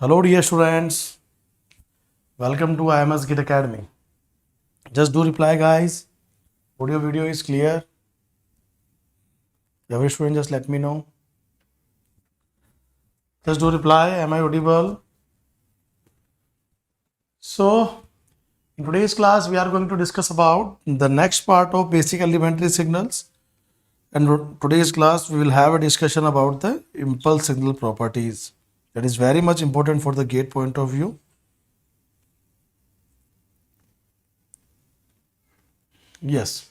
Hello dear students, welcome to IMS Git Academy. Just do reply guys, audio video is clear. Every student just let me know. Just do reply, am I audible? So, in today's class we are going to discuss about the next part of basic elementary signals. And today's class we will have a discussion about the impulse signal properties. That is very much important for the gate point of view. Yes.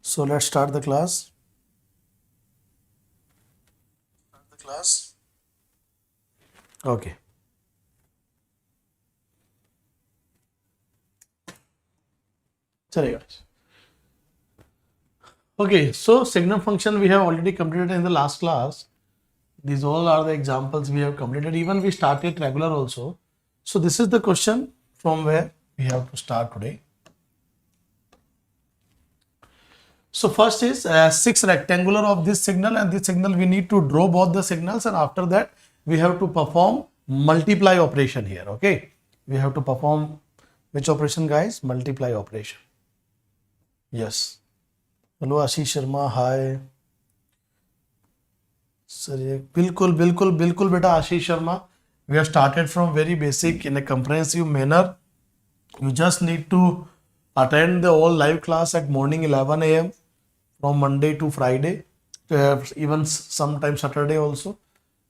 So let's start the class. Okay. Chale guys. Okay, so signal function we have already completed in the last class. These all are the examples we have completed. Even we started regular also. So this is the question from where we have to start today. So first is 6 rectangular of this signal, and this signal we need to draw both the signals, and after that we have to perform multiply operation here. Okay, we have to perform which operation guys? Multiply operation. Yes. Hello Ashish Sharma, hi. Sir ये बिल्कुल बिल्कुल बिल्कुल बेटा Ashish Sharma we have started from very basic in a comprehensive manner. You just need to attend the all live class at morning 11 a.m. from Monday to Friday, even sometimes Saturday also,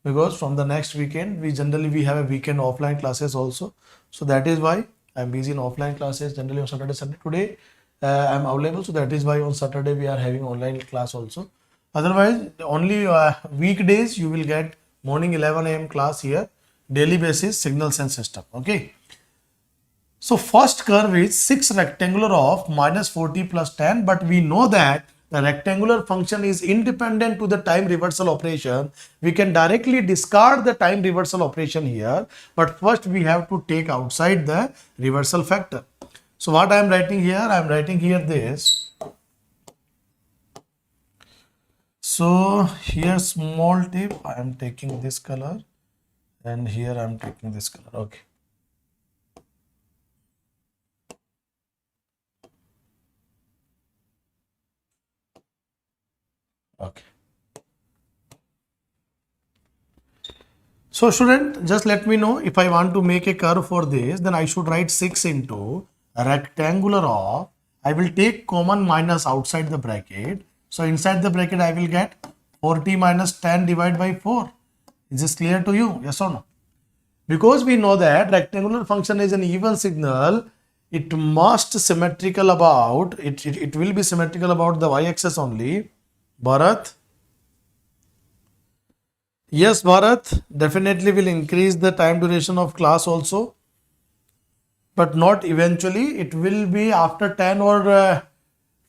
because from the next weekend we have a weekend offline classes also. So that is why I'm busy in offline classes generally on Saturday, Sunday. Today I'm available, so that is why on Saturday we are having online class also. Otherwise, only weekdays you will get morning 11 a.m. class here, daily basis signals and system. Okay. So first curve is 6 rectangular of minus 40 plus 10, but we know that the rectangular function is independent to the time reversal operation. We can directly discard the time reversal operation here, but first we have to take outside the reversal factor. So what I am writing here? I am writing here this. So here small tip, I am taking this color, and here I am taking this color. Okay. Okay. So student, just let me know if I want to make a curve for this, then I should write 6 into a rectangular of, I will take common minus outside the bracket. So inside the bracket I will get 40 minus 10 divided by 4. Is this clear to you? Yes or no? Because we know that rectangular function is an even signal, it must symmetrical about, it will be symmetrical about the y-axis only. Bharat? Yes, Bharat, definitely will increase the time duration of class also, but not eventually. It will be after 10 or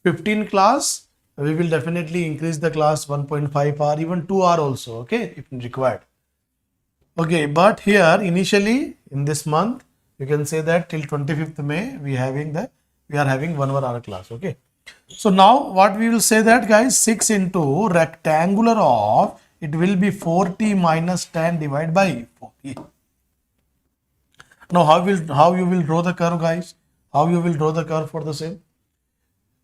15 class. We will definitely increase the class 1.5 hour, even 2 hour also, okay, if required. Okay, but here initially in this month, you can say that till 25th May, we are having 1 hour class, okay. So now what we will say that guys, 6 into rectangular of, it will be 40 minus 10 divided by 40. Now how you will draw the curve guys? How you will draw the curve for the same?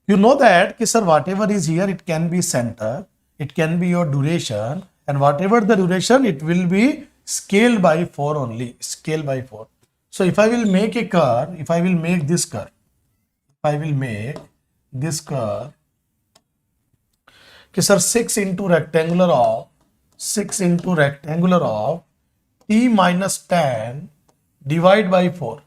You know that, sir, whatever is here, it can be center, it can be your duration, and whatever the duration, it will be scaled by 4 only, scale by 4. So if I will make a curve, if I will make this curve, sir, 6 into rectangular of t minus 10 divided by 4.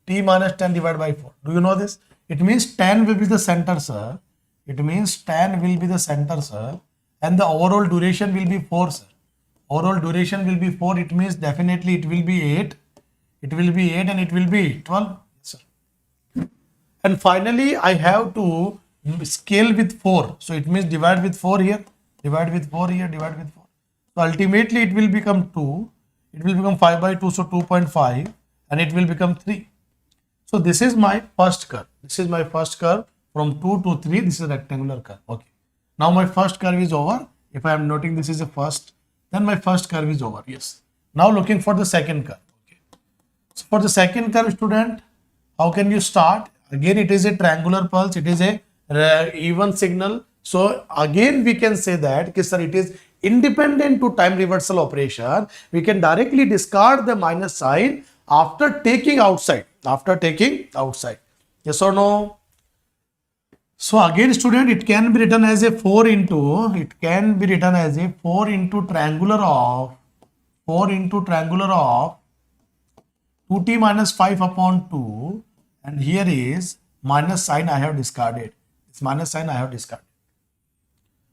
T minus 10 divided by 4. Do you know this? It means 10 will be the center, sir. It means 10 will be the center, sir. And the overall duration will be 4, sir. Overall duration will be 4. It means definitely it will be 8. It will be 8 and it will be 12. Yes, sir. And finally, I have to scale with 4. So it means divide with 4 here, divide with 4 here, divide with 4. So ultimately it will become 2. It will become 5 by 2, so 2.5, and it will become 3. So this is my first curve. This is my first curve from 2 to 3, this is a rectangular curve. Okay. Now my first curve is over. If I am noting this is a first, then my first curve is over. Yes. Now looking for the second curve. Okay. So for the second curve, student, how can you start? Again, it is a triangular pulse. It is a even signal. So again, we can say that, sir, it is independent to time reversal operation. We can directly discard the minus sign after taking outside. After taking outside. Yes or no? So again, student, it can be written as a 4 into, it can be written as a 4 into triangular of 2t minus 5 upon 2, and here is minus sign I have discarded. This minus sign I have discarded.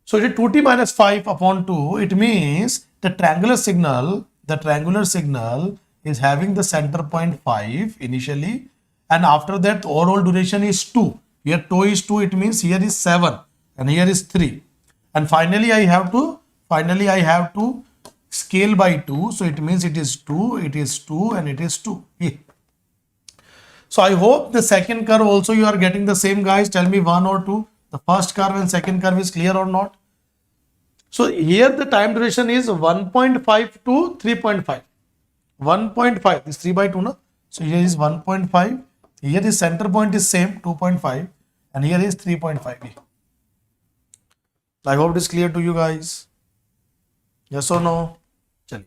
So it is 2t minus 5 upon 2. It means the triangular signal is having the center point 5 initially, and after that overall duration is 2. Here tau is 2, it means here is 7 and here is 3. And finally I have to scale by 2. So it means it is 2, it is 2 and it is 2. Yeah. So I hope the second curve also you are getting the same, guys. Tell me 1 or 2. The first curve and second curve is clear or not? So here the time duration is 1.5 to 3.5. 1.5 is 3 by 2, no? So here is 1.5. Here the center point is same 2.5 and here is 3.5. I hope it is clear to you guys. Yes or no? Chali.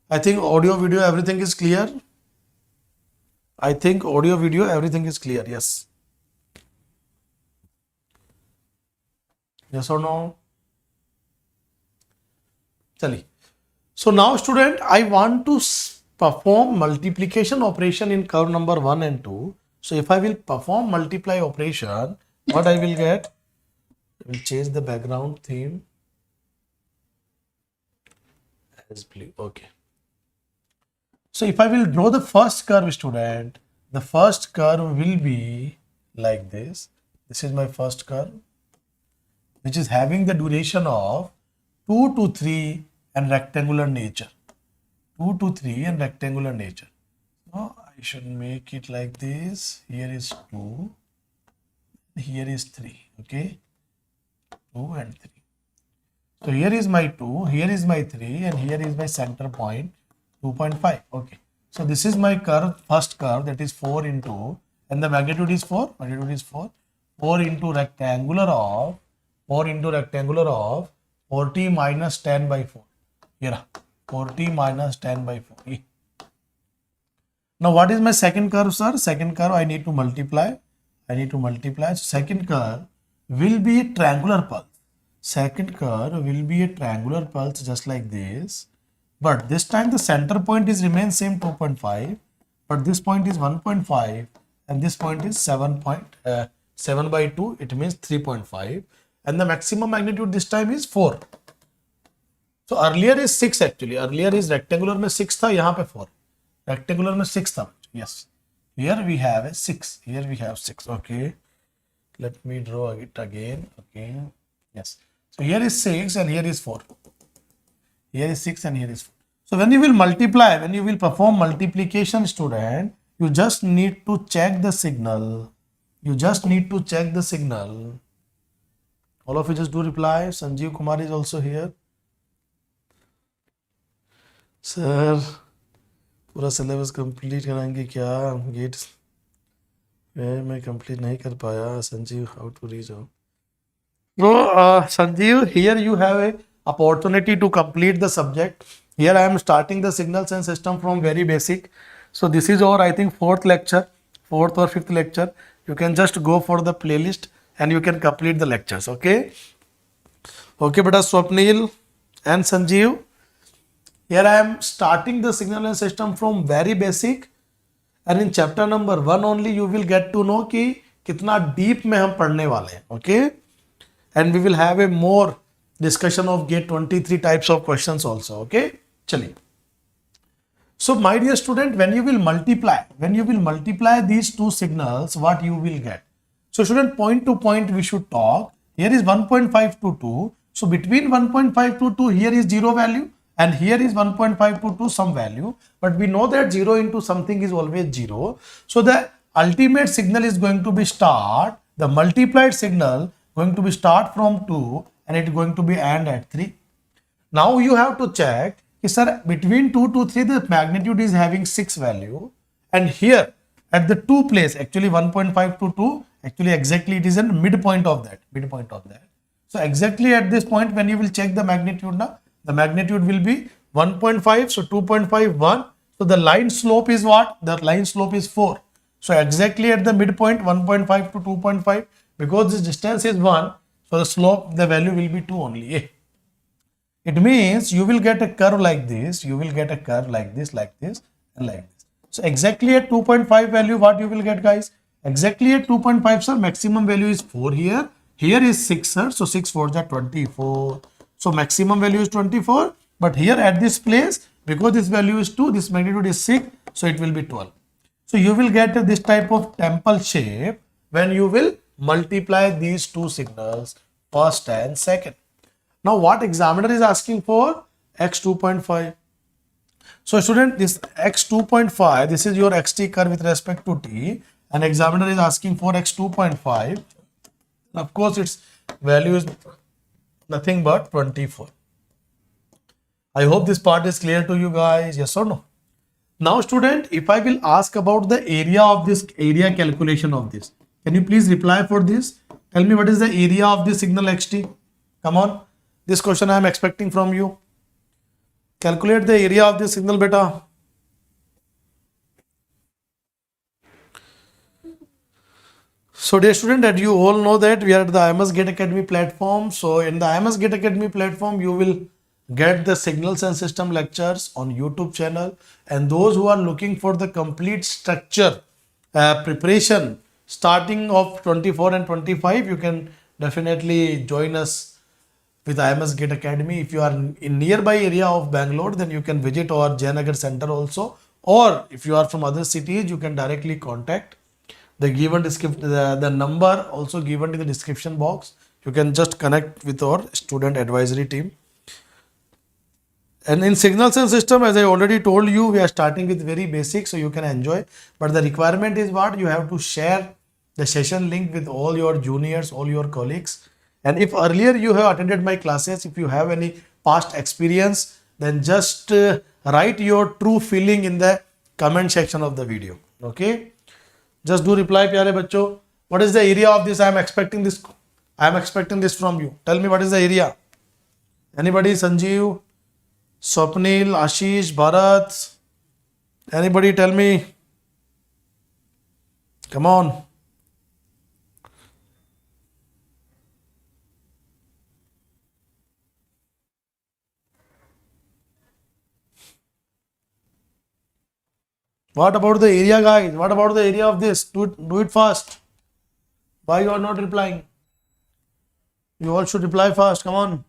I think audio video everything is clear. Yes. Yes or no? Chali. So now student, I want to perform multiplication operation in curve number 1 and 2. So if I will perform multiply operation, what I will get? I will change the background theme as blue. Okay. So if I will draw the first curve, student, the first curve will be like this. This is my first curve, which is having the duration of 2 to 3 and rectangular nature. 2 to 3 and rectangular nature. So I should make it like this. Here is 2. Here is 3. Okay. 2 and 3. So here is my 2. Here is my 3. And here is my center point 2.5. Okay. So this is my curve, first curve, that is 4 into, and the magnitude is 4. Magnitude is 4. 4 into rectangular of 40 minus 10 by 4. Here 40 minus 10 by 4. Now what is my second curve, sir? Second curve I need to multiply. So second curve will be a triangular pulse. Second curve will be a triangular pulse just like this. But this time the center point is remains same 2.5. But this point is 1.5 and this point is 7 by 2. It means 3.5. And the maximum magnitude this time is 4. So earlier is 6 actually. Earlier is rectangular में 6 था, यहाँ पे 4. Rectangular में 6 था. Yes. Here we have a 6. Here we have 6. Okay. Let me draw it again. Okay. Yes. So here is 6 and here is 4. Here is 6 and here is 4. So when you will multiply, when you will perform multiplication, student, you just need to check the signal. All of you just do reply. Sanjeev Kumar is also here. Sir पूरा syllabus complete कराएंगे क्या? GATE मैं complete नहीं कर पाया. Sanjeev, how to reach out? So Sanjeev, here you have a opportunity to complete the subject. Here I am starting the signals and system from very basic. So this is our, I think, fourth or fifth lecture. You can just go for the playlist and you can complete the lectures. Okay. Okay, beta Swapnil and Sanjeev. Here I am starting the signal and system from very basic, and in chapter number 1 only you will get to know कि कितना deep में हम पढ़ने वाले हैं. Okay, and we will have a more discussion of GATE 23 types of questions also. Okay, चलिए. So my dear student, when you will multiply these two signals, what you will get? So student, point to point we should talk. Here is 1.5 to 2. So between 1.5 to 2, here is 0 value. And here is 1.5 to 2 some value, but we know that 0 into something is always 0. So the ultimate signal is going to be start The multiplied signal going to be start from 2 and it going to be end at 3. Now you have to check, sir, between 2 to 3 the magnitude is having 6 value, and here at the 2 place actually 1.5 to 2, actually exactly it is in midpoint of that. So exactly at this point when you will check the magnitude now, the magnitude will be 1.5, so 2.5, 1. So the line slope is what? The line slope is 4. So exactly at the midpoint 1.5 to 2.5, because this distance is 1, so the slope, the value will be 2 only. It means you will get a curve like this, you will get a curve like this, and like this. So exactly at 2.5 value, what you will get, guys? Exactly at 2.5, sir, maximum value is 4 here. Here is 6, sir. So 6 4s are 24. So maximum value is 24. But here at this place, because this value is 2, this magnitude is 6. So it will be 12. So you will get this type of temple shape when you will multiply these two signals, first and second. Now what examiner is asking for? X 2.5. So student, this X 2.5, this is your xt curve with respect to t, and examiner is asking for X 2.5. Of course, its value is nothing but 24. I hope this part is clear to you guys, yes or no? Now student, if I will ask about the area of this, area calculation of this, can you please reply for this? Tell me what is the area of this signal xt? Come on, this question I am expecting from you. Calculate the area of this signal, beta. So dear student, that you all know that we are at the IMS Gate Academy platform. So in the IMS Gate Academy platform, you will get the signals and system lectures on YouTube channel, and those who are looking for the complete structure preparation starting of 24 and 25, you can definitely join us with IMS Gate Academy. If you are in nearby area of Bangalore, then you can visit our Jayanagar center also, or if you are from other cities, you can directly contact the given description, the number also given in the description box. You can just connect with our student advisory team. And in signals and system, as I already told you, we are starting with very basic, so you can enjoy. But the requirement is what? You have to share the session link with all your juniors, all your colleagues. And if earlier you have attended my classes, if you have any past experience, then just write your true feeling in the comment section of the video. Okay? Just do reply, pyare bachcho. What is the area of this? I am expecting this. I am expecting this from you. Tell me what is the area. Anybody? Sanjeev, Swapnil, Ashish, Bharat. Anybody tell me? Come on. What about the area, guys? What about the area of this? Do it fast. Why you are not replying? You all should reply fast. Come on.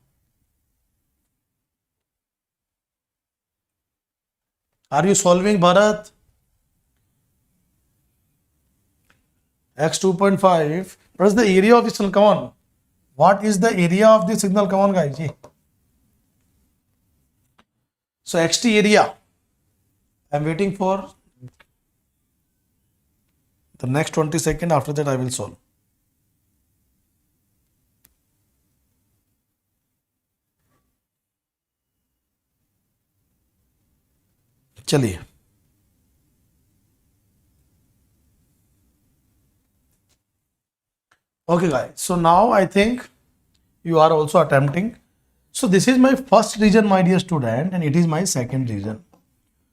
Are you solving, Bharat? X 2.5. What is the area of this signal? Come on. What is the area of this signal? Come on, guys. So xt area. I am waiting for the next 20 seconds. After that, I will solve. चलिए. Okay, guys. So now I think you are also attempting. So this is my first region, my dear student, and it is my second region.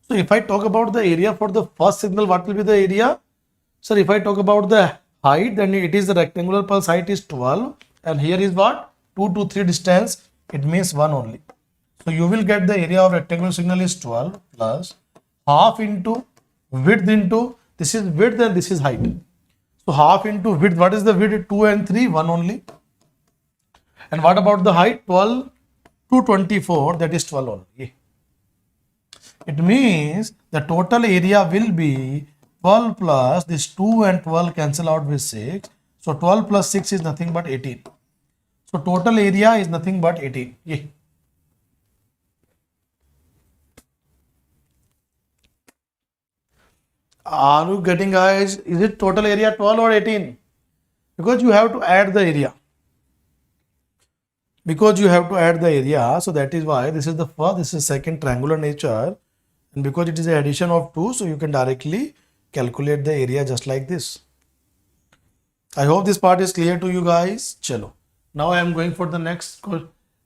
So if I talk about the area for the first signal, what will be the area? So if I talk about the height, then it is the rectangular pulse height is 12, and here is what? 2 to 3 distance. It means 1 only. So you will get the area of rectangular signal is 12 plus half into width into, this is width and this is height. So half into width, what is the width? 2 and 3, 1 only. And what about the height? 12 to 24, that is 12 only. It means the total area will be 12 plus this 2 and 12 cancel out with 6. So 12 plus 6 is nothing but 18. So total area is nothing but 18. Yeah. Are you getting, guys? Is it total area 12 or 18? because you have to add the area. So that is why this is the first, this is second triangular nature, and because it is an addition of 2, so you can directly calculate the area just like this. I hope this part is clear to you guys. Chalo. Now I am going for the next.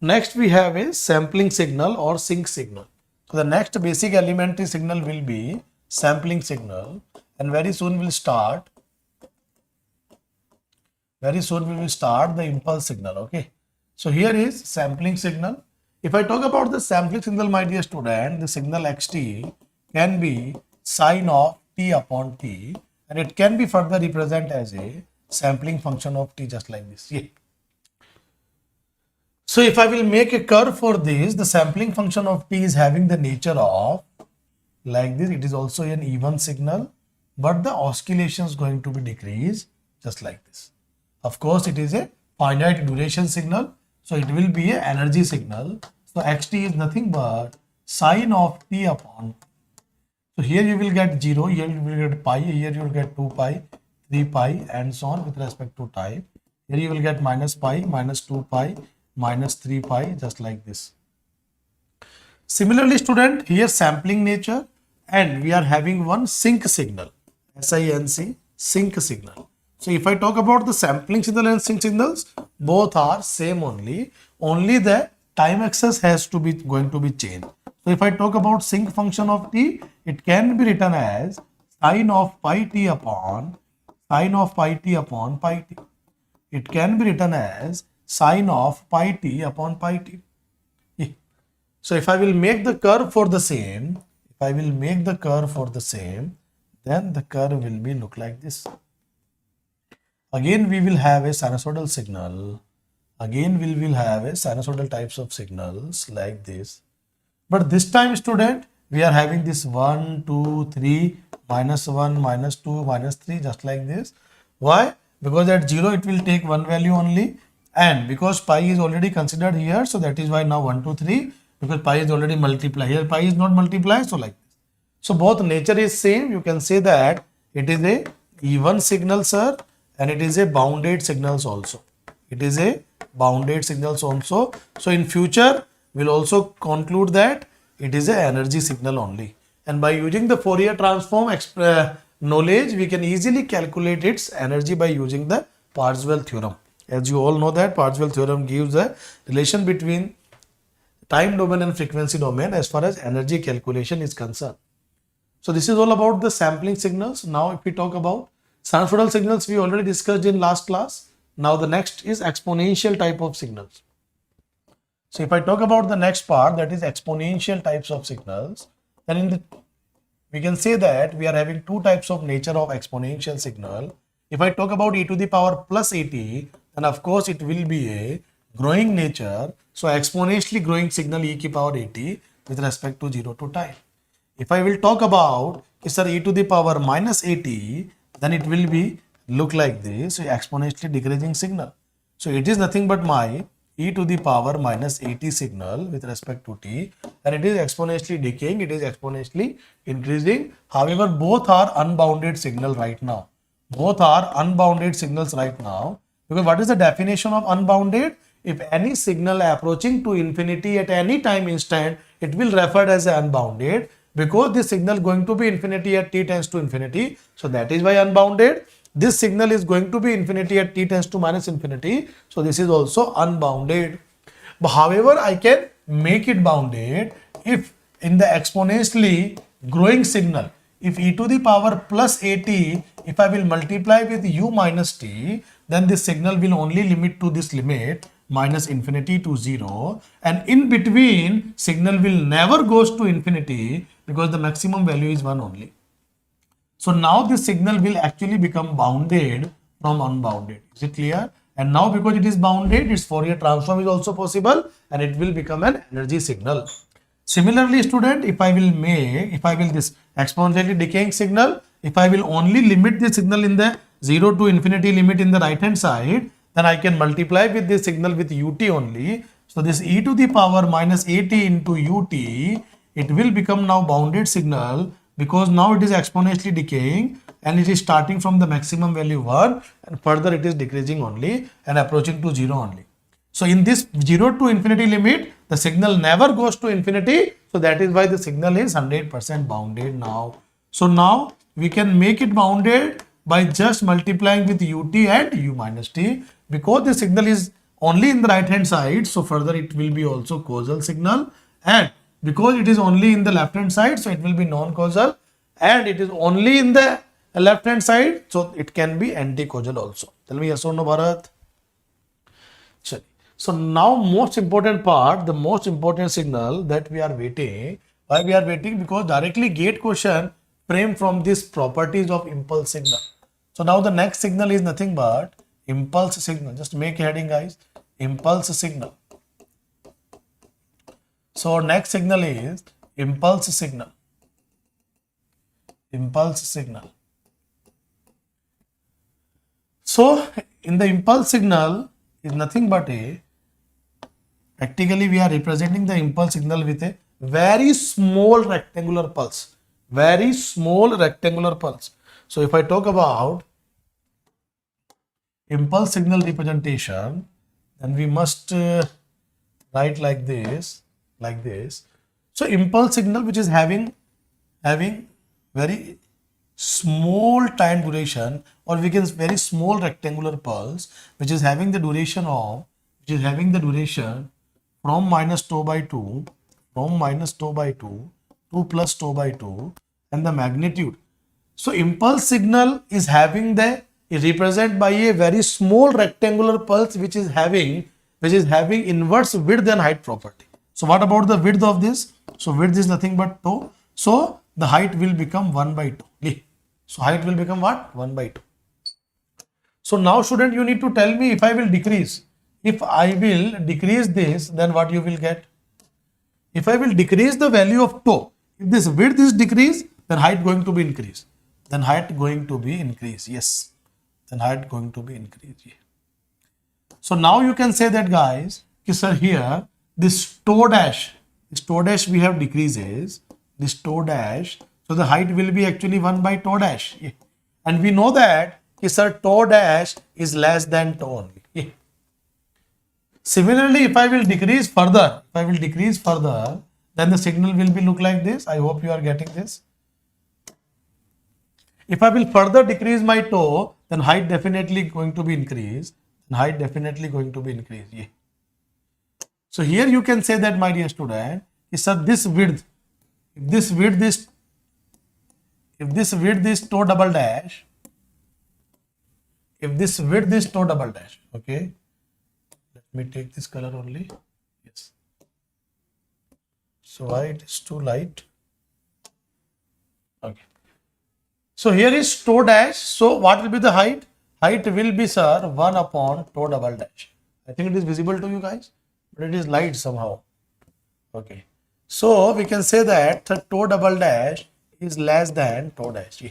Next we have a sampling signal or sync signal. So the next basic elementary signal will be sampling signal, and very soon we will start the impulse signal. Okay. So here is sampling signal. If I talk about the sampling signal, my dear student, the signal xt can be sine of t upon t, and it can be further represented as a sampling function of t, just like this. Yeah. So if I will make a curve for this, the sampling function of t is having the nature of like this. It is also an even signal, but the oscillation is going to be decreased just like this. Of course, it is a finite duration signal, so it will be an energy signal. So xt is nothing but sine of t upon. So here you will get 0, here you will get pi, here you will get 2 pi, 3 pi, and so on with respect to time. Here you will get minus pi, minus 2 pi, minus 3 pi, just like this. Similarly, student, here sampling nature, and we are having one sync signal, SINC, sync signal. So if I talk about the sampling signal and sync signals, both are same only the time axis has to be going to be changed. So if I talk about sync function of t, it can be written as sine of pi t upon pi t. It can be written as sine of pi t upon pi t. So if I will make the curve for the same, then the curve will be look like this. Again, we will have a sinusoidal signal. Again, we will have a sinusoidal types of signals like this. But this time, student, we are having this 1, 2, 3, minus 1, minus 2, minus 3, just like this. Why? Because at 0, it will take one value only. And because pi is already considered here, so that is why now 1, 2, 3, because pi is already multiplied. Here, pi is not multiplied, so like this. So both nature is same. You can say that it is a even signal, sir, and it is a bounded signals also. So in future, we'll also conclude that it is an energy signal only. And by using the Fourier transform knowledge, we can easily calculate its energy by using the Parseval theorem. As you all know that Parseval theorem gives a relation between time domain and frequency domain as far as energy calculation is concerned. So this is all about the sampling signals. Now if we talk about sinusoidal signals, we already discussed in last class. Now the next is exponential type of signals. So if I talk about the next part, that is exponential types of signals, then we can say that we are having two types of nature of exponential signal. If I talk about e to the power plus at, then of course it will be a growing nature. So exponentially growing signal e to the power at with respect to 0 to time. If I will talk about sir, e to the power minus at, then it will be look like this, so exponentially decreasing signal. So it is nothing but my e to the power minus at signal with respect to t, and it is exponentially decaying, it is exponentially increasing. However, both are unbounded signal right now. Because what is the definition of unbounded? If any signal approaching to infinity at any time instant, it will referred as unbounded, because this signal going to be infinity at t tends to infinity. So that is why unbounded. This signal is going to be infinity at t tends to minus infinity. So this is also unbounded. But however, I can make it bounded if in the exponentially growing signal, if e to the power plus at, if I will multiply with u minus t, then this signal will only limit to this limit minus infinity to 0, and in between signal will never goes to infinity because the maximum value is 1 only. So now this signal will actually become bounded from unbounded. Is it clear? And now because it is bounded, its Fourier transform is also possible, and it will become an energy signal. Similarly, student, if I will this exponentially decaying signal, if I will only limit the signal in the 0 to infinity limit in the right hand side, then I can multiply with this signal with ut only. So this e to the power minus at into ut, it will become now bounded signal because now it is exponentially decaying and it is starting from the maximum value 1 and further it is decreasing only and approaching to 0 only. So in this 0 to infinity limit, the signal never goes to infinity. So that is why the signal is 100% bounded now. So now we can make it bounded by just multiplying with ut and u minus t, because the signal is only in the right hand side. So further it will be also causal signal, and because it is only in the left hand side, so it will be non-causal, and it is only in the left hand side, so it can be anti-causal also. Tell me yes or no, Bharat. So now most important part, the most important signal that we are waiting. Why we are waiting? Because directly gate question frame from these properties of impulse signal. So now the next signal is nothing but impulse signal. Just make a heading, guys. Impulse signal. So next signal is impulse signal. Impulse signal. So in the impulse signal is nothing but practically we are representing the impulse signal with a very small rectangular pulse. Very small rectangular pulse. So if I talk about impulse signal representation, then we must write like this. So impulse signal which is having very small time duration, or we can very small rectangular pulse which is having the duration from minus tau by 2 to plus tau by 2 and the magnitude. So impulse signal is represented by a very small rectangular pulse which is having inverse width and height property. So what about the width of this? So width is nothing but tau. So the height will become 1 by 2. So height will become what? 1 by 2. So now student, you need to tell me if I will decrease. If I will decrease this, then what you will get? If I will decrease the value of tau, if this width is decreased, then height going to be increased. Then height going to be increased. Yes. Then height going to be increased. Yeah. So now you can say that, guys, sir, here this tau dash we have decreases. This tau dash. So the height will be actually 1 by tau dash. Yeah. And we know that, sir, tau dash is less than tau only. Yeah. Similarly, if I will decrease further, then the signal will be look like this. I hope you are getting this. If I will further decrease my tau, then height definitely going to be increased. Yeah. So here you can say that, my dear student, sir, this width, if this width is tau double dash, okay. Let me take this color only. Yes. So why it is too light? Okay. So here is tau dash. So what will be the height? Height will be, sir, 1 upon tau double dash. I think it is visible to you guys, but it is light somehow. Okay. So we can say that the tau double dash is less than tau dash.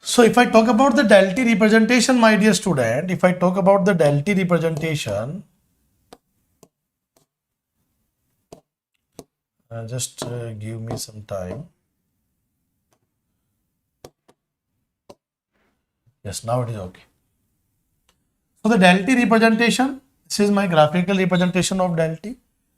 So if I talk about the del T representation, my dear student, just give me some time. Yes, now it is okay. So the del T representation, this is my graphical representation of del T.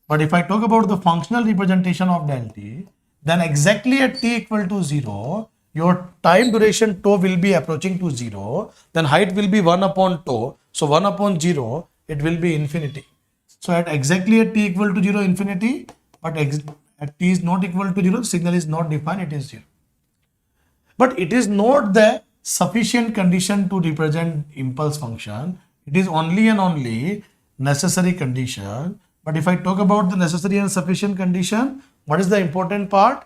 But if I talk about the functional representation of del T, then exactly at t equal to 0, your time duration tau will be approaching to 0, then height will be 1 upon tau. So 1 upon 0, it will be infinity. So at exactly at t equal to 0, infinity, but at t is not equal to 0, signal is not defined, it is 0. But it is not the sufficient condition to represent impulse function. It is only and only necessary condition. But if I talk about the necessary and sufficient condition, what is the important part?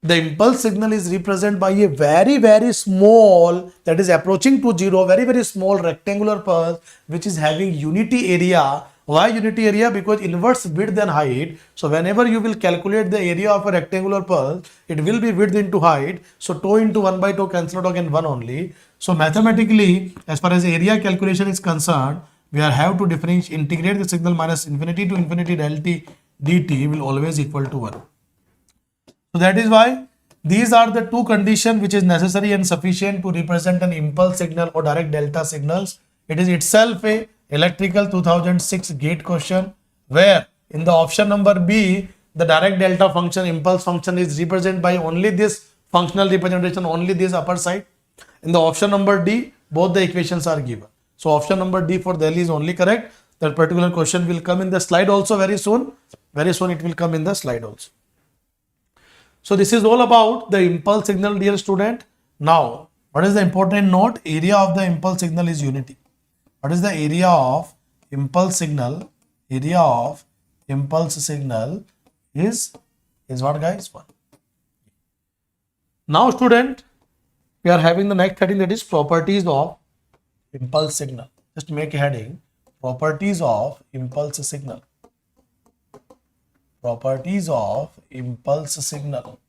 The impulse signal is represented by a very small, that is approaching to 0, very small rectangular pulse which is having unity area. Why unity area? Because inverse width and height. So whenever you will calculate the area of a rectangular pulse, it will be width into height. So tau into 1 by tau cancel out again 1 only. So mathematically, as far as area calculation is concerned, we have to integrate the signal minus infinity to infinity del T dt will always equal to 1. So that is why these are the two conditions which is necessary and sufficient to represent an impulse signal or direct delta signals. It is itself a electrical 2006 gate question, where in the option number B, the direct delta function, impulse function is represented by only this functional representation, only this upper side. In the option number D, both the equations are given. So option number D for Delhi is only correct. That particular question will come in the slide also very soon. Very soon it will come in the slide also. So this is all about the impulse signal, dear student. Now, what is the important note? Area of the impulse signal is unity. What is the area of impulse signal? Area of impulse signal is what, guys? 1. Now, student, we are having the next heading, that is properties of impulse signal. Just make a heading, properties of impulse signal. Properties of impulse signal.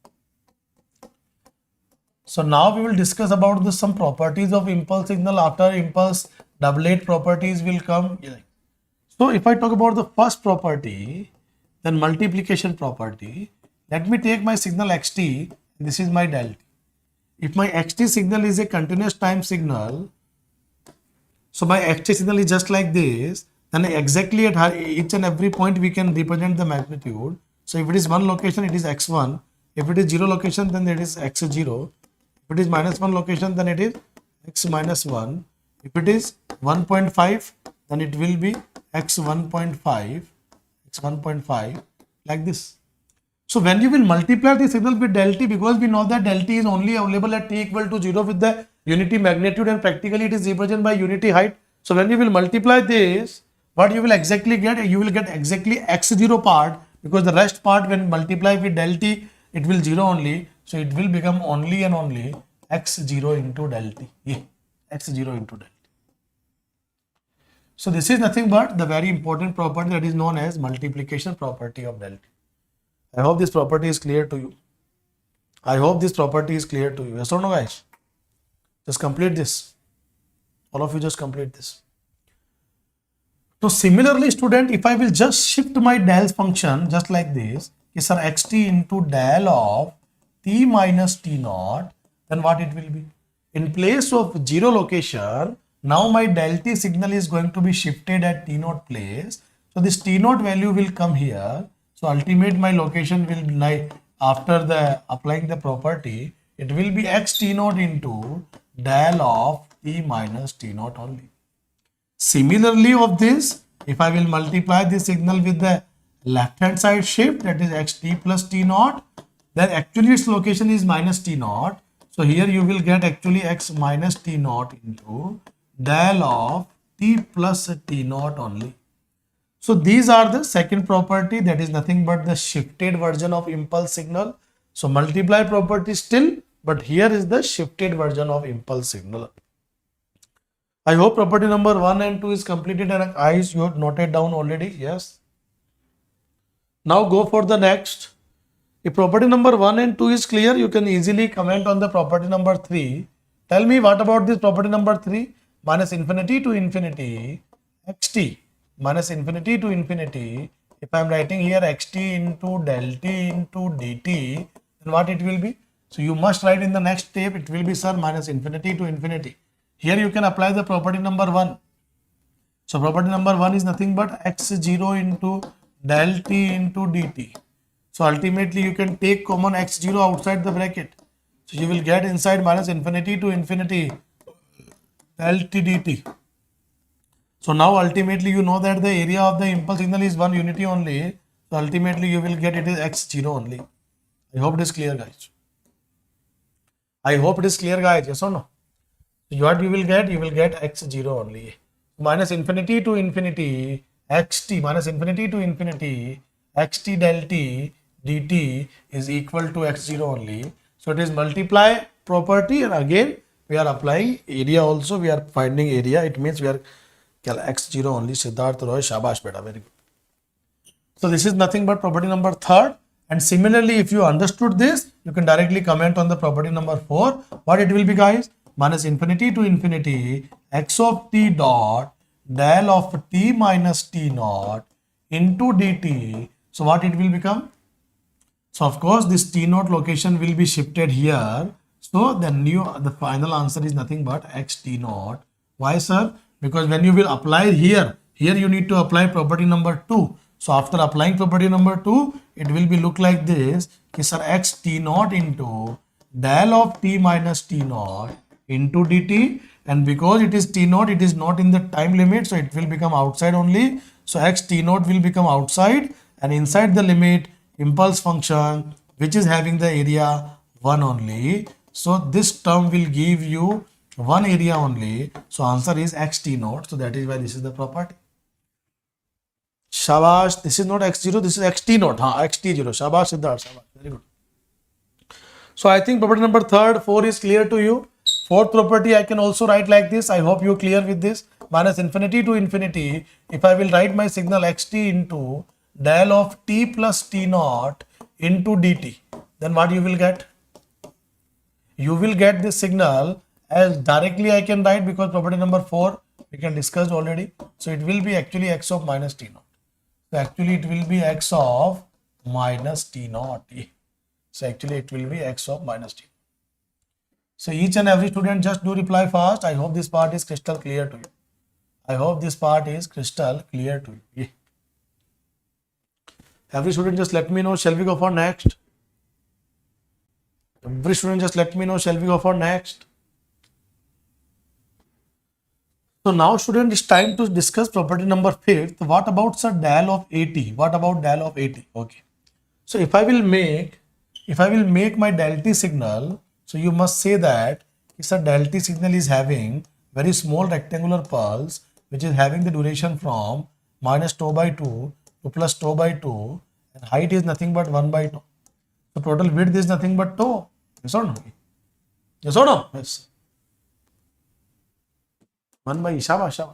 So now we will discuss about some properties of impulse signal. After impulse, doublet properties will come. So if I talk about the first property, then multiplication property. Let me take my signal xt. This is my delta. If my xt signal is a continuous time signal, so my xt signal is just like this, then exactly at each and every point we can represent the magnitude. So if it is 1 location, it is x1. If it is 0 location, then it is x0. If it is -1 location, then it is x -1. If it is 1.5, then it will be x 1.5, like this. So when you will multiply the signal with del t, because we know that del t is only available at t equal to 0 with the unity magnitude, and practically it is represented by unity height. So when you will multiply this, what you will exactly get? You will get exactly x0 part, because the rest part when multiply with del t, it will 0 only. So it will become only and only x0 into del t. Yeah, x0 into del t. So this is nothing but the very important property that is known as multiplication property of del t. I hope this property is clear to you. I hope this property is clear to you. Yes or no, guys? Just complete this. All of you just complete this. So similarly, student, if I will just shift my del function just like this, is sir xt into del of t minus t naught, then what it will be? In place of 0 location, now my del t signal is going to be shifted at t naught place. So this t naught value will come here. So ultimate my location will be like, after the applying the property, it will be x t naught into del of t minus t naught only. Similarly of this, if I will multiply this signal with the left hand side shift, that is xt plus t naught, then actually its location is minus t naught. So here you will get actually x minus t naught into del of t plus t naught only. So these are the second property, that is nothing but the shifted version of impulse signal. So multiply property still, but here is the shifted version of impulse signal. I hope property number 1 and 2 is completed, and eyes you have noted down already. Yes. Now go for the next. If property number 1 and 2 is clear, you can easily comment on the property number 3. Tell me what about this property number 3? Minus infinity to infinity xt minus infinity to infinity. If I am writing here xt into del t into dt, then what it will be? So you must write in the next step, it will be sir minus infinity to infinity. Here you can apply the property number 1. So property number 1 is nothing but x0 into del t into dt. So ultimately you can take common x0 outside the bracket. So you will get inside minus infinity to infinity del t dt. So now ultimately you know that the area of the impulse signal is one unity only. So ultimately you will get it is x0 only. I hope it is clear, guys. I hope it is clear, guys. Yes or no? So what you will get? You will get x0 only. Minus infinity to infinity xt minus infinity to infinity xt del t dt is equal to x0 only. So it is multiply property, and again we are applying area also. We are finding area. It means we are x0 only. Siddharth Roy, shabash beta, very good. So this is nothing but property number 3rd. And similarly, if you understood this, you can directly comment on the property number 4. What it will be, guys? Minus infinity to infinity x of t dot del of t minus t naught into dt. So what it will become? So of course this T naught location will be shifted here. So the final answer is nothing but x T naught. Why, sir? Because when you will apply here you need to apply property number 2. So after applying property number 2, it will be look like this. Okay, sir, x T naught into del of T minus T naught into dt, and because it is T naught, it is not in the time limit, so it will become outside only. So x T naught will become outside, and inside the limit impulse function which is having the area 1 only. So this term will give you one area only. So answer is x T naught. So that is why this is the property. Shabash, this is not x0, this is x T naught. X T0. Shabash Siddharth, shabash. Very good. So I think property number 4 is clear to you. Fourth property I can also write like this. I hope you are clear with this. Minus infinity to infinity. If I will write my signal xt into del of t plus t naught into dt, then what you will get? You will get this signal as directly I can write, because property number 4 we can discuss already. So it will be actually x of minus t naught. So actually it will be x of minus t naught. So actually it will be x of minus t. So each and every student just do reply fast. I hope this part is crystal clear to you. I hope this part is crystal clear to you. Every student just let me know, shall we go for next? Every student just let me know, shall we go for next? So now student, it's time to discuss property number 5th. What about sir del of AT? What about del of AT? Okay. So if I will make my del T signal, so you must say that this del T signal is having very small rectangular pulse which is having the duration from minus tau by 2 to plus tau by 2, and height is nothing but 1 by tau. So total width is nothing but tau. Yes or no? Yes or no? Yes. 1 by shabash. So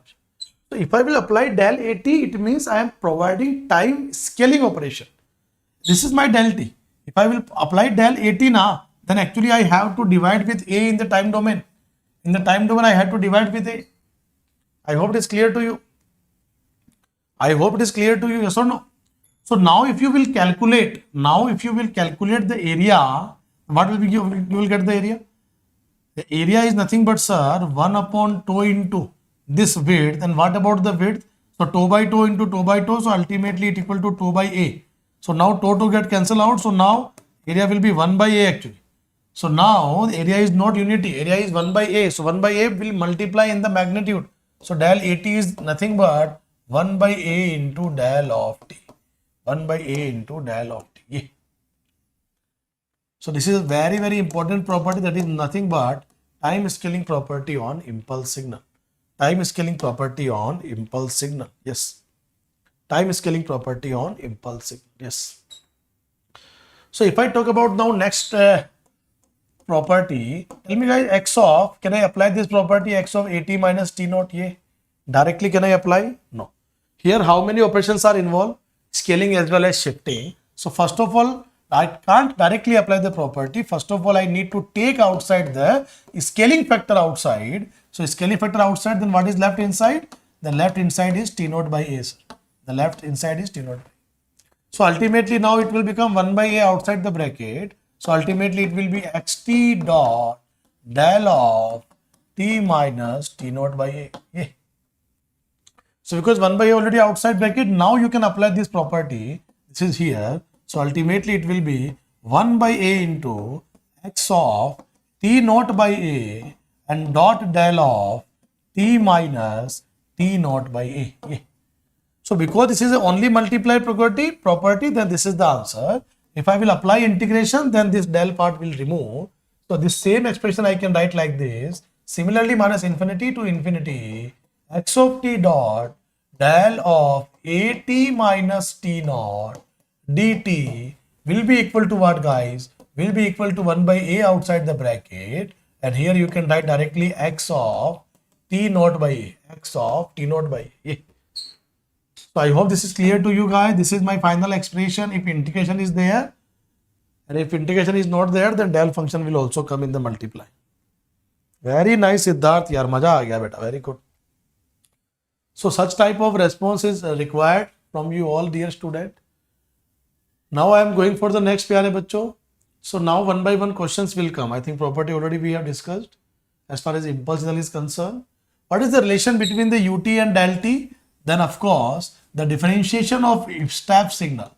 if I will apply del AT, it means I am providing time scaling operation. This is my del T. If I will apply del AT now, then actually I have to divide with A in the time domain. In the time domain, I have to divide with A. I hope it is clear to you. I hope it is clear to you, yes or no? So now if you will calculate the area, what will be, you will get the area? The area is nothing but, sir, 1 upon tau into this width. And what about the width? So tau by tau into tau by tau. So ultimately it equal to tau by A. So now tau to get cancelled out. So now area will be 1 by A actually. So now the area is not unity. Area is 1 by A. So 1 by A will multiply in the magnitude. So del AT is nothing but 1 by A into del of T. 1 by A into del of T. So this is a very, very important property, that is nothing but time scaling property on impulse signal. Time scaling property on impulse signal. Yes. Time scaling property on impulse signal. Yes. So if I talk about now next property, tell me guys, x of, can I apply this property x of AT minus T naught? Directly can I apply? No. Here how many operations are involved? Scaling as well as shifting. So first of all, I can't directly apply the property. First of all, I need to take outside the scaling factor outside. So scaling factor outside, then what is left inside? The left inside is T naught by A. Sir. The left inside is T naught by A. So ultimately now it will become 1 by A outside the bracket. So ultimately it will be xt dot del of T minus T naught by A. So because 1 by A already outside bracket, now you can apply this property. This is here. So ultimately it will be 1 by A into x of T naught by A and dot del of T minus T naught by A. So because this is a only multiply property, then this is the answer. If I will apply integration, then this del part will remove. So this same expression I can write like this. Similarly, minus infinity to infinity, x of t dot del of AT minus T naught dt will be equal to what, guys? Will be equal to 1 by A outside the bracket. And here you can write directly x of T naught by A. X of T naught by A. So I hope this is clear to you guys. This is my final expression if integration is there. And if integration is not there, then del function will also come in the multiply. Very nice, Siddharth. Yaar, maja aa gaya beta. Very good. So such type of response is required from you all, dear student. Now I am going for the next pyare bachcho. So now one by one questions will come. I think property already we have discussed. As far as impulse signal is concerned, what is the relation between the UT and del T? Then of course the differentiation of step signal.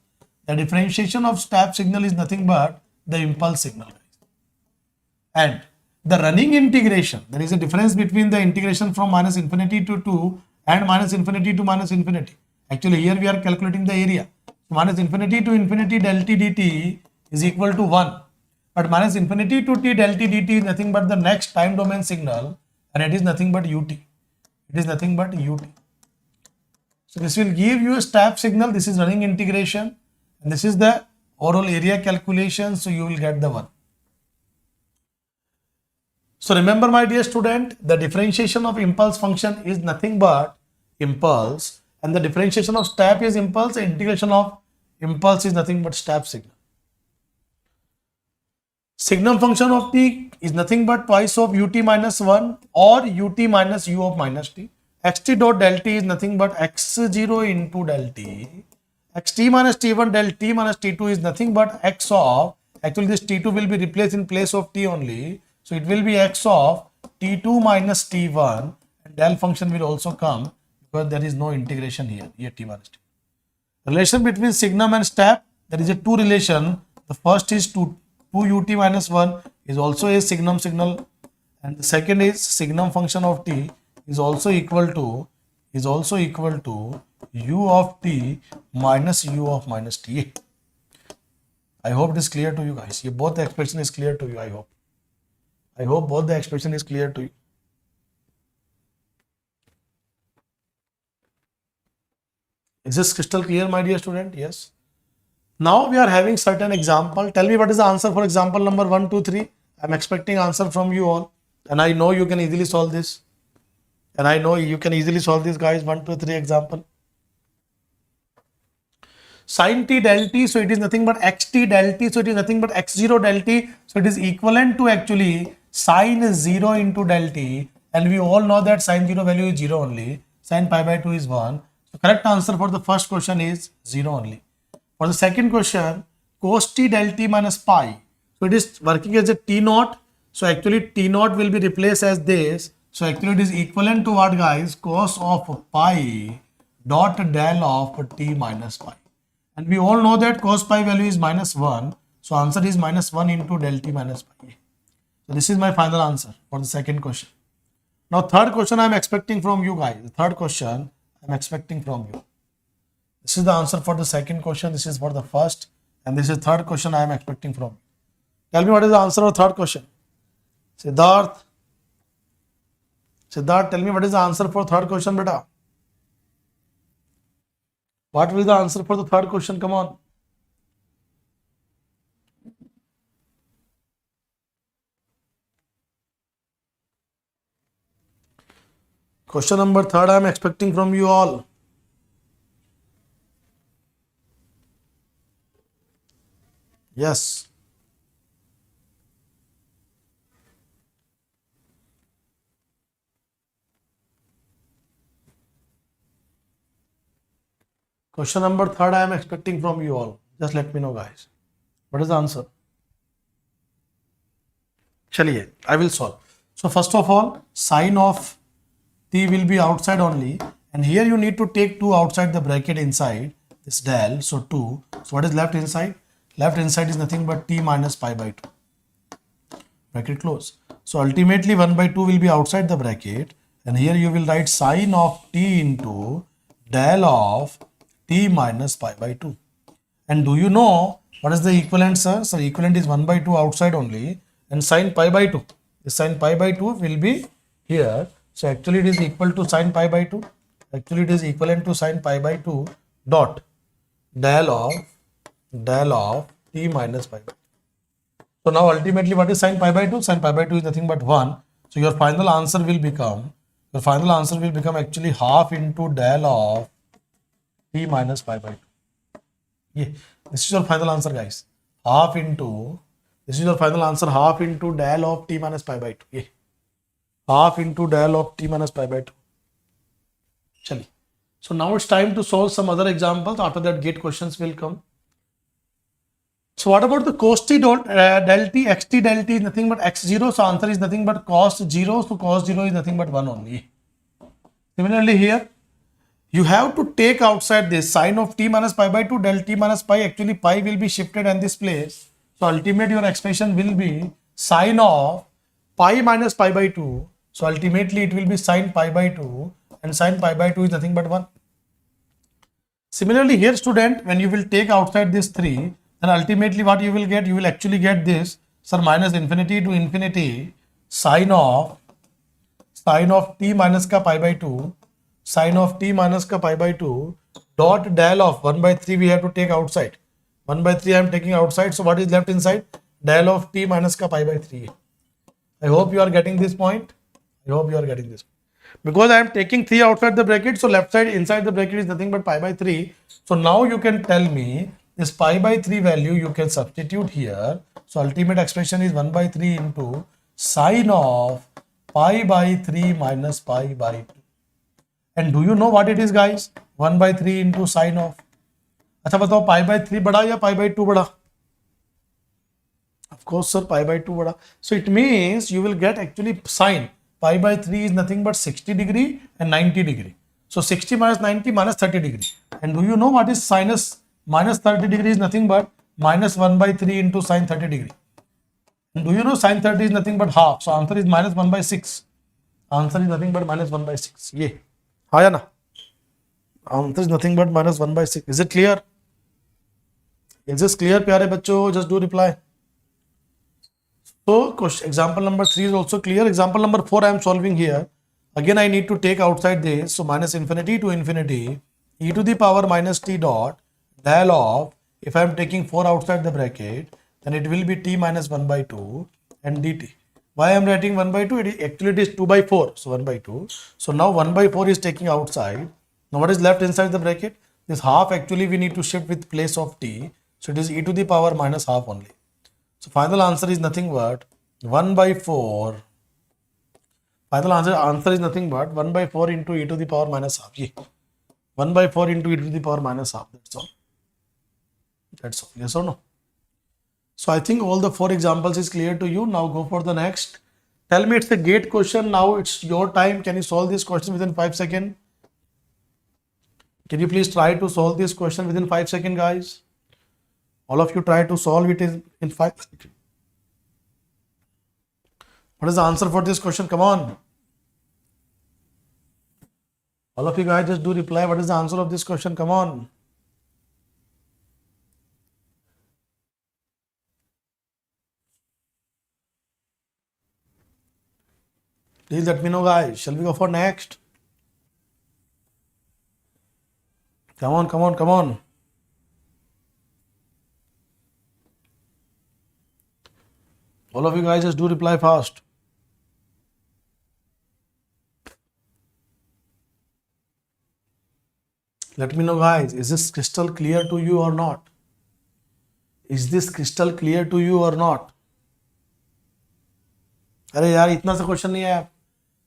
The differentiation of step signal is nothing but the impulse signal. And the running integration, there is a difference between the integration from minus infinity to 2 and minus infinity to minus infinity. Actually here we are calculating the area. Minus infinity to infinity del T dt is equal to 1. But minus infinity to t del T dt is nothing but the next time domain signal, and it is nothing but ut. It is nothing but ut. So this will give you a step signal. This is running integration, and this is the overall area calculation. So you will get the 1. So remember, my dear student, the differentiation of impulse function is nothing but impulse, and the differentiation of step is impulse. The integration of impulse is nothing but step signal. Signum function of t is nothing but twice of ut minus 1 or ut minus u of minus t. Xt dot del t is nothing but x0 into del t. Xt minus t1 del t minus t2 is nothing but x of, actually this t2 will be replaced in place of t only. So it will be x of t2 minus t1, and del function will also come because there is no integration here t minus t. Relation between signum and step, there is a two relation. The first is 2 ut minus 1 is also a signum signal, and the second is signum function of t is also equal to u of t minus u of minus t. I hope it is clear to you guys. Both the expression is clear to you. I hope both the expression is clear to you. Is this crystal clear, my dear student? Yes. Now we are having certain example. Tell me what is the answer for example number 1, 2, 3. I am expecting answer from you all, and I know you can easily solve this. Guys. 1, 2, 3 example. Sin t del t, so it is nothing but xt del t, so it is nothing but x0 del t, so it is equivalent to actually sin 0 into del t, and we all know that sin 0 value is 0 only, sin pi by 2 is 1. So correct answer for the first question is 0 only. For the second question, cos t del t minus pi, so it is working as a t naught, so actually t naught will be replaced as this, so actually it is equivalent to what, guys? Cos of pi dot del of t minus pi. And we all know that cos pi value is minus 1. So answer is minus 1 into del t minus pi. So this is my final answer for the second question. Now third question I am expecting from you guys. The third question I am expecting from you. This is the answer for the second question. This is for the first. And this is third question I am expecting from you. Tell me what is the answer of third question. Siddharth, tell me what is the answer for third question, beta. What will be the answer for the third question? Come on. Question number third I am expecting from you all. Yes. Question number third I am expecting from you all. Just let me know, guys. What is the answer? Chaliye, I will solve. So first of all, sine of t will be outside only, and here you need to take 2 outside the bracket inside this del. So 2. So what is left inside? Left inside is nothing but t minus pi by 2. Bracket close. So ultimately 1 by 2 will be outside the bracket, and here you will write sine of t into del of t minus pi by 2. And do you know what is the equivalent, sir? So equivalent is 1 by 2 outside only, and sine pi by 2. The sine pi by 2 will be here. So actually it is equal to sine pi by 2. Actually it is equivalent to sine pi by 2 dot del of t minus pi by 2. So now ultimately what is sine pi by 2? Sine pi by 2 is nothing but 1. So your final answer will become actually half into del of t minus pi by 2. Yeah, this is your final answer, guys. This is your final answer, half into del of t minus pi by 2. Yeah. Half into del of t minus pi by 2. Chali. So now it's time to solve some other examples. After that, gate questions will come. So what about the cos t del t? X t del t is nothing but x0. So answer is nothing but cos 0. So cos 0 is nothing but 1 only. Similarly here, you have to take outside this sine of t minus pi by 2 del t minus pi. Actually pi will be shifted in this place. So ultimate your expression will be sine of pi minus pi by 2. So ultimately it will be sine pi by 2, and sine pi by 2 is nothing but 1. Similarly here student, when you will take outside this 3, then ultimately what you will get? You will actually get this, sir, minus infinity to infinity sine of t minus ka pi by 2, sine of t minus ka pi by 2 dot del of 1 by 3 we have to take outside. 1 by 3 I am taking outside. So what is left inside? Del of t minus ka pi by 3. I hope you are getting this point. I hope you are getting this. Because I am taking 3 outside the bracket, so left side inside the bracket is nothing but pi by 3. So now you can tell me this pi by 3 value you can substitute here. So ultimate expression is 1 by 3 into sine of pi by 3 minus pi by 2. And do you know what it is, guys? 1 by 3 into sine of. अच्छा बताओ pi by 3 बड़ा या pi by 2 बड़ा? Of course, sir, pi by 2 बड़ा. So it means you will get actually sine. Pi by 3 is nothing but 60 degree and 90 degree. So 60 minus 90 minus 30 degree. And do you know what is sinus minus 30 degree is nothing but minus 1 by 3 into sine 30 degree. And do you know sine 30 is nothing but half. So answer is minus 1 by 6. Answer is nothing but minus 1 by 6. Yeah. हाँ ना? Answer is nothing but minus 1 by 6. Is it clear? Is this clear, प्यारे बच्चों? Just do reply. So example number 3 is also clear. Example number 4 I am solving here. Again I need to take outside this. So minus infinity to infinity e to the power minus t dot del of, if I am taking 4 outside the bracket, then it will be t minus 1 by 2 and dt. Why I am writing 1 by 2? Actually it is 2 by 4. So 1 by 2. So now 1 by 4 is taking outside. Now what is left inside the bracket? This half actually we need to shift with place of t. So it is e to the power minus half only. So final answer is nothing but 1 by 4. Final answer is nothing but 1 by 4 into e to the power minus half. Yeah. 1 by 4 into e to the power minus half. That's all. That's all. Yes or no? So I think all the 4 examples is clear to you. Now go for the next. Tell me it's a gate question. Now it's your time. Can you solve this question within 5 seconds? Can you please try to solve this question within 5 seconds, guys? All of you try to solve it in 5 seconds. What is the answer for this question? Come on. All of you guys just do reply. What is the answer of this question? Come on. Please let me know, guys. Shall we go for next? Come on, come on, come on. All of you guys just do reply fast. Let me know, guys. Is this crystal clear to you or not? Is this crystal clear to you or not? अरे यार इतना सा question नहीं है.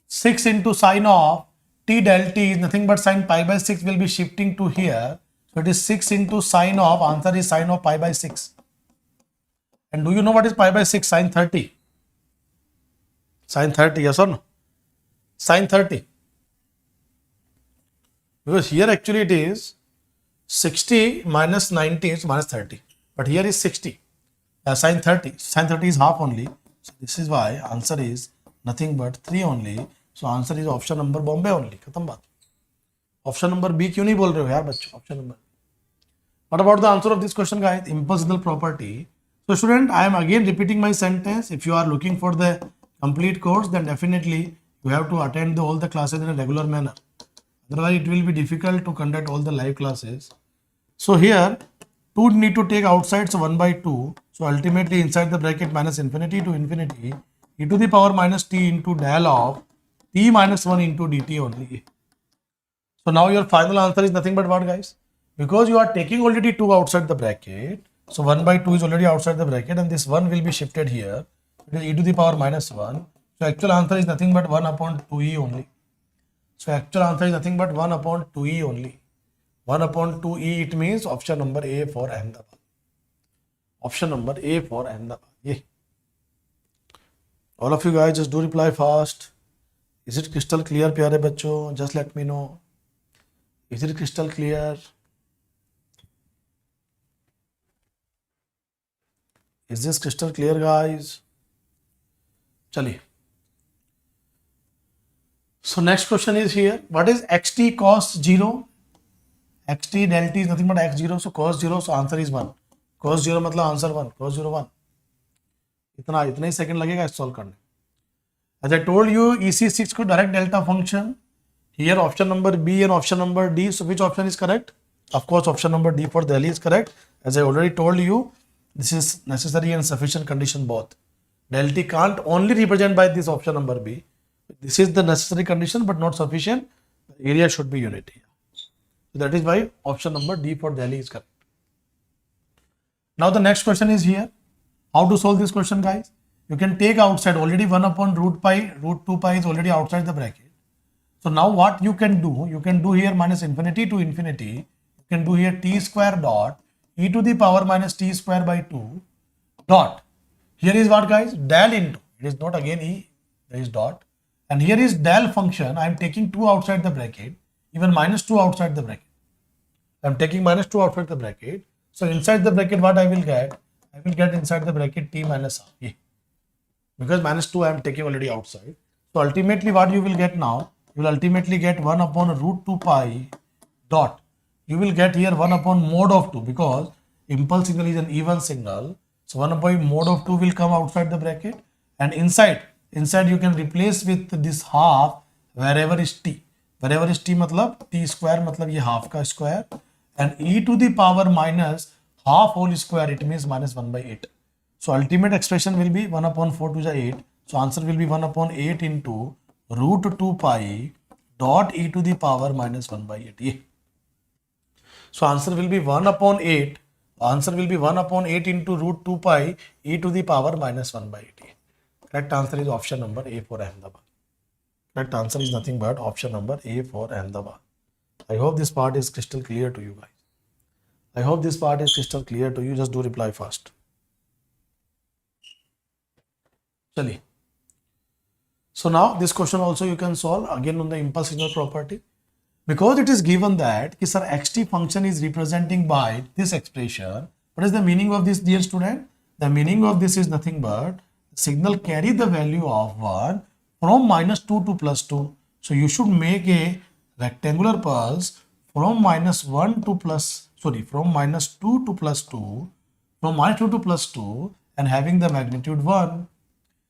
6 into sine of t del t is nothing but sine pi by 6 will be shifting to here. So it is 6 into sine of, answer is sine of pi by 6. And do you know what is pi by 6? Sine 30. Sine 30, yes or no? Sine 30. Because here actually it is 60 minus 90 is minus 30. But here is 60. Sine 30. Sine 30 is half only. So this is why answer is nothing but 3 only. So answer is option number Bombay only. खत्म बात. Option number B क्यों नहीं बोल रहे हो यार बच्चों? Option number. What about the answer of this question, guys? Impersonal property. So student, I am again repeating my sentence. If you are looking for the complete course, then definitely you have to attend all the classes in a regular manner. Otherwise, it will be difficult to conduct all the live classes. So here, 2 need to take outside, so 1 by 2. So ultimately inside the bracket minus infinity to infinity, e to the power minus t into del of t minus 1 into dt only. So now your final answer is nothing but what, guys? Because you are taking already 2 outside the bracket, so 1 by 2 is already outside the bracket and this 1 will be shifted here. It is e to the power minus 1. So actual answer is nothing but 1 upon 2e only. So actual answer is nothing but 1 upon 2e only. 1 upon 2e, it means option number A for Ahmedabad. Option number A for Ahmedabad. Yeah. All of you guys just do reply fast. Is it crystal clear, प्यारे बच्चों? Just let me know. Is it crystal clear? Is this crystal clear, guys? चलिए. So next question is here. What is xt cos 0? xt del t is nothing but x0. So cos 0. So answer is 1. Cos 0 मतलब answer 1. Cos 0 1. इतना ही second लगेगा solve करने. As I told you, EC6 को direct delta function. Here option number B and option number D. So which option is correct? Of course, option number D for Delhi is correct. As I already told you, this is necessary and sufficient condition both. Del T can't only represent by this option number B. This is the necessary condition but not sufficient. The area should be unity. So that is why option number D for Delhi is correct. Now the next question is here. How to solve this question, guys? You can take outside already 1 upon root pi, root 2 pi is already outside the bracket. So now what you can do here minus infinity to infinity. You can do here t square dot e to the power minus t square by 2 dot. Here is what, guys? Del into. It is not again e, there is dot. And here is del function. I am taking 2 outside the bracket, even minus 2 outside the bracket. I am taking minus 2 outside the bracket. So inside the bracket, what I will get? I will get inside the bracket t minus half. Yeah. Because minus 2 I am taking already outside. So ultimately what you will get now? You will ultimately get 1 upon root 2 pi dot. You will get here 1 upon mod of 2 because impulse signal is an even signal. So 1 upon mod of 2 will come outside the bracket. And inside you can replace with this half wherever is t. Wherever is t matlab t square matlab ye half ka square. And e to the power minus half whole square, it means minus 1 by 8. So ultimate expression will be 1 upon 4 to the 8. So answer will be 1 upon 8 into root 2 pi dot e to the power minus 1 by 8. Yeah. So answer will be 1 upon 8. Answer will be 1 upon 8 into root 2 pi e to the power minus 1 by 8. Yeah. Correct answer is option number A for Ahmedabad. Correct answer is nothing but option number A for Ahmedabad. I hope this part is crystal clear to you guys. I hope this part is crystal clear to you. Just do reply fast. Chali. So now this question also you can solve again on the impulse signal property. Because it is given that sir, xt function is representing by this expression. What is the meaning of this, dear student? The meaning of this is nothing but signal carry the value of 1 from minus 2 to plus 2. So you should make a rectangular pulse from minus 1 to plus, from minus 2 to plus 2, from minus 2 to plus 2 and having the magnitude 1.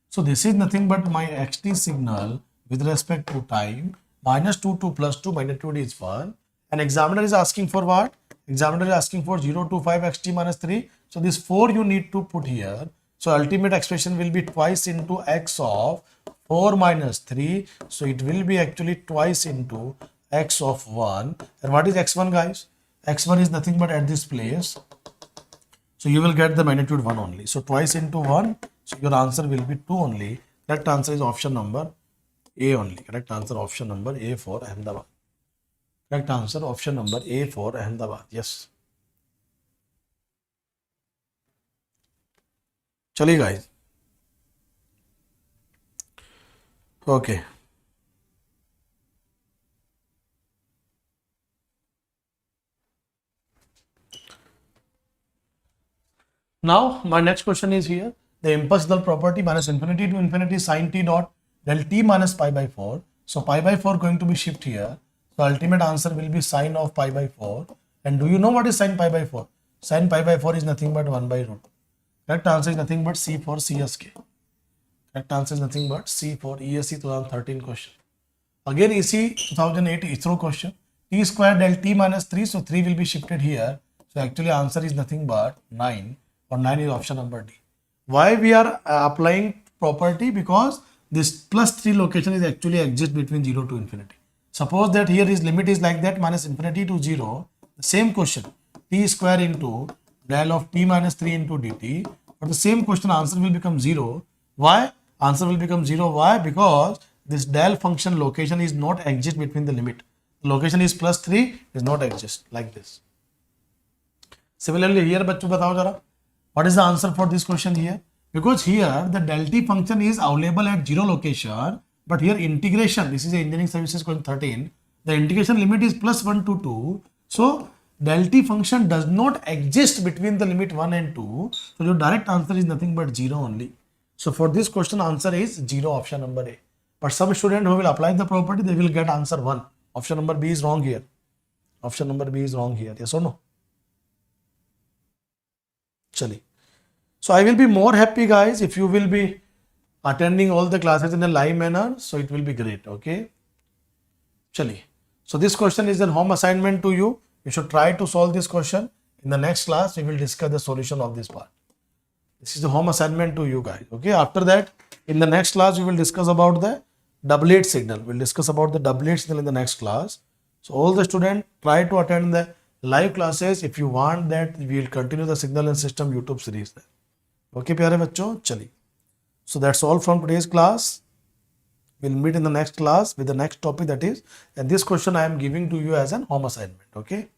So this is nothing but my xt signal with respect to time. Minus 2 to plus 2 magnitude is 1. And examiner is asking for what? Examiner is asking for 0 to 5 xt minus 3. So this 4 you need to put here. So ultimate expression will be twice into x of 4 minus 3. So it will be actually twice into x of 1. And what is x1, guys? x1 is nothing but at this place. So you will get the magnitude 1 only. So twice into 1. So your answer will be 2 only. Correct answer is option number A only. Correct answer option number A for Ahmedabad. Correct answer option number A for Ahmedabad. Yes. Chaliye guys. Okay. Now my next question is here. The impulse signal property minus infinity to infinity sin t dot del t minus pi by 4. So pi by 4 going to be shift here. So ultimate answer will be sine of pi by 4. And do you know what is sine pi by 4? Sine pi by 4 is nothing but 1 by root. Correct answer is nothing but C for CSK. Correct answer is nothing but C for ESC 2013 question. Again EC 2008 ISRO question. T square del t minus 3. So 3 will be shifted here. So actually answer is nothing but 9. Or 9 is option number D. Why we are applying property? Because this plus 3 location is actually exist between 0 to infinity. Suppose that here is limit is like that minus infinity to 0. The same question t square into del of t minus 3 into dt. But the same question answer will become 0. Why? Answer will become 0. Why? Because this del function location is not exist between the limit. The location is plus 3 is not exist like this. Similarly here बच्चों बताओ जरा What is the answer for this question here? Because here the del t function is available at 0 location, but here integration, this is a engineering services question 13, the integration limit is plus 1 to 2. So del t function does not exist between the limit 1 and 2. So your direct answer is nothing but 0 only. So for this question answer is 0, option number A. But some student who will apply the property, they will get answer 1. Option number B is wrong here. Option number B is wrong here. Yes or no? Chali. So I will be more happy guys if you will be attending all the classes in a live manner. So it will be great. Okay. Chali. So this question is a home assignment to you. You should try to solve this question. In the next class, we will discuss the solution of this part. This is the home assignment to you guys. Okay. After that, in the next class, we will discuss about the doublet signal. We'll discuss about the doublet signal in the next class. So all the students try to attend the live classes. If you want that, we will continue the signal and system YouTube series there. Okay, प्यारे बच्चों, चलिए. So that's all from today's class. We'll meet in the next class with the next topic, that is, and this question I am giving to you as an home assignment. Okay.